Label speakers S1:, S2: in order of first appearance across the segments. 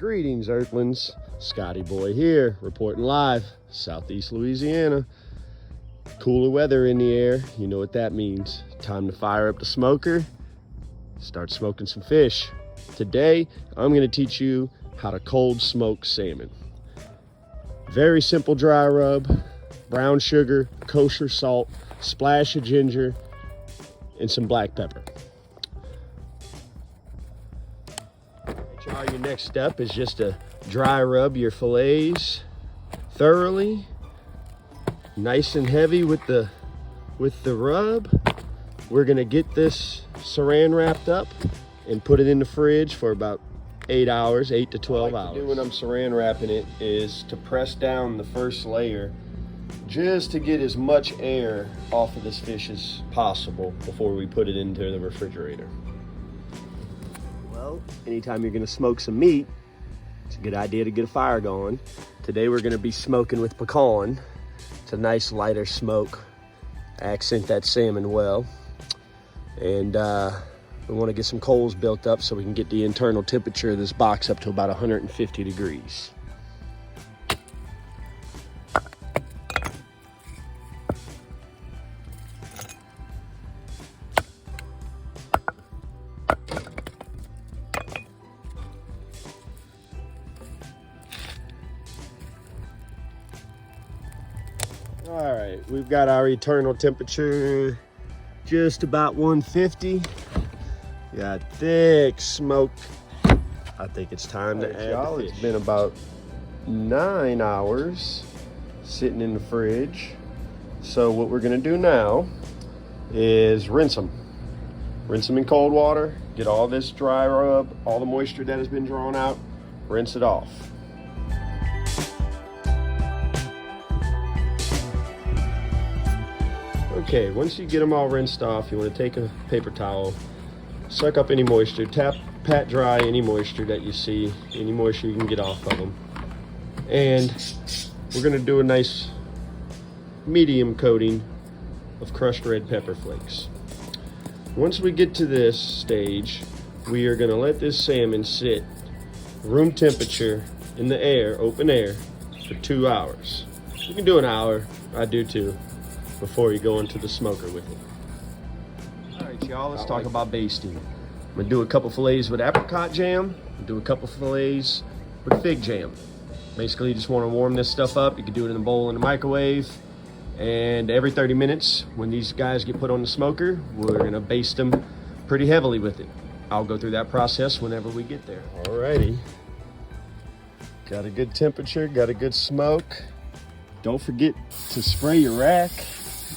S1: Greetings, Earthlings. Scotty Boy here, reporting live, Southeast Louisiana. Cooler weather in the air, you know what that means. Time to fire up the smoker, start smoking some fish. Today, I'm gonna teach you how to cold smoke salmon. Very simple dry rub, brown sugar, kosher salt, splash of ginger, and some black pepper. Your next step is just to dry rub your fillets thoroughly, nice and heavy with the rub. We're gonna get this saran wrapped up and put it in the fridge for about 8 hours, 8 to 12 hours. What I like to do when I'm saran wrapping it is to press down the first layer just to get as much air off of this fish as possible before we put it into the refrigerator. Well, anytime you're gonna smoke some meat, it's a good idea to get a fire going. Today we're gonna be smoking with pecan. It's a nice lighter smoke, accent that salmon well. And we wanna get some coals built up so we can get the internal temperature of this box up to about 150 degrees. All right, we've got our eternal temperature just about 150. Got thick smoke. I think it's time to add the fish. It's been about 9 hours sitting in the fridge. So what we're gonna do now is rinse them. Rinse them in cold water, get all this dry rub, all the moisture that has been drawn out, rinse it off. Okay, once you get them all rinsed off, you want to take a paper towel, suck up any moisture, pat dry any moisture that you see, any moisture you can get off of them. And we're going to do a nice medium coating of crushed red pepper flakes. Once we get to this stage, we are going to let this salmon sit room temperature in the air, open air, for 2 hours. You can do an hour, I do too, before you go into the smoker with it. All right, y'all, let's talk about basting. I'm gonna do a couple fillets with apricot jam, do a couple fillets with fig jam. Basically, you just wanna warm this stuff up. You can do it in a bowl in the microwave. And every 30 minutes, when these guys get put on the smoker, we're gonna baste them pretty heavily with it. I'll go through that process whenever we get there. All righty. Got a good temperature, got a good smoke. Don't forget to spray your rack.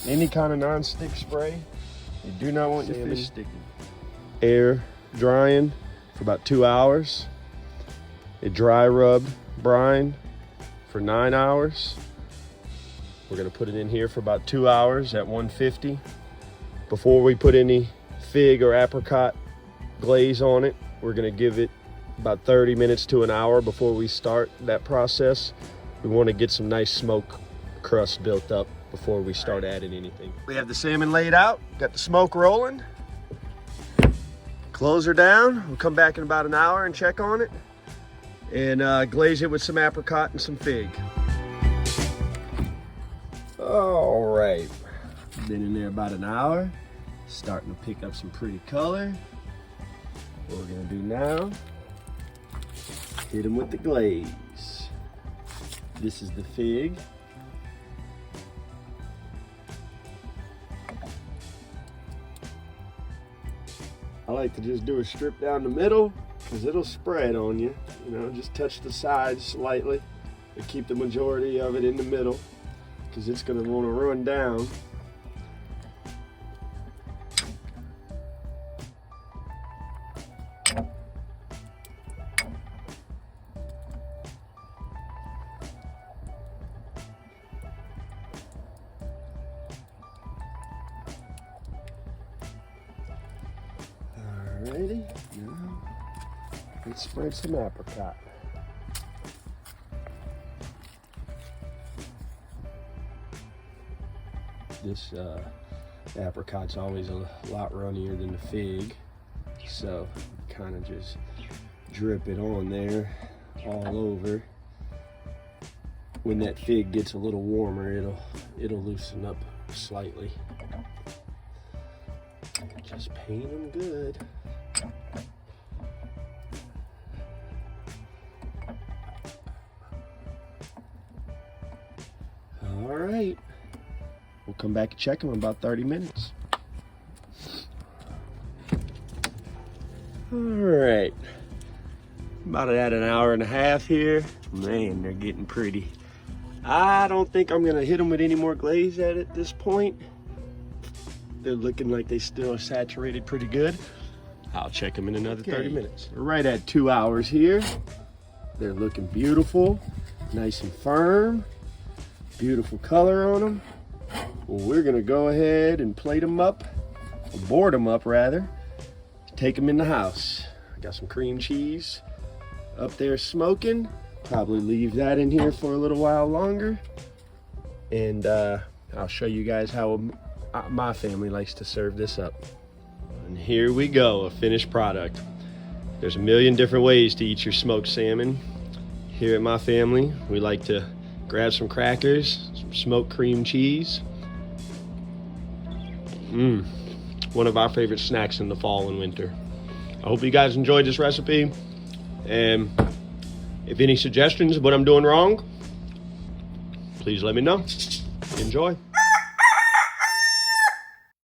S1: Any kind of non-stick spray. You do not want your fish sticking. Air drying for about 2 hours. A dry rubbed brine for 9 hours. We're gonna put it in here for about 2 hours at 150. Before we put any fig or apricot glaze on it, we're gonna give it about 30 minutes to an hour before we start that process. We wanna get some nice smoke crust built up before we start adding anything. We have the salmon laid out, got the smoke rolling. Close her down. We'll come back in about an hour and check on it and glaze it with some apricot and some fig. All right, been in there about an hour, starting to pick up some pretty color. What we're gonna do now, hit them with the glaze. This is the fig. I like to just do a strip down the middle because it'll spread on you. You know, just touch the sides slightly and keep the majority of it in the middle because it's going to want to run down. Alrighty, now let's spread some apricot. This apricot's always a lot runnier than the fig, so kind of just drip it on there all over. When that fig gets a little warmer, it'll loosen up slightly. Just paint them good. All right, we'll come back and check them in about 30 minutes. All right, about at an hour and a half here. Man, they're getting pretty. I don't think I'm gonna hit them with any more glaze at this point. They're looking like they still are saturated pretty good. I'll check them in another 30 minutes. We're right at 2 hours here. They're looking beautiful, nice and firm. Beautiful color on them. Well, we're gonna go ahead and plate them up, or board them up rather, take them in the house. I got some cream cheese up there smoking. Probably leave that in here for a little while longer. And I'll show you guys how my family likes to serve this up. And here we go, a finished product. There's a million different ways to eat your smoked salmon. Here at my family, we like to grab some crackers, some smoked cream cheese. One of our favorite snacks in the fall and winter. I hope you guys enjoyed this recipe. And if any suggestions of what I'm doing wrong, please let me know. Enjoy.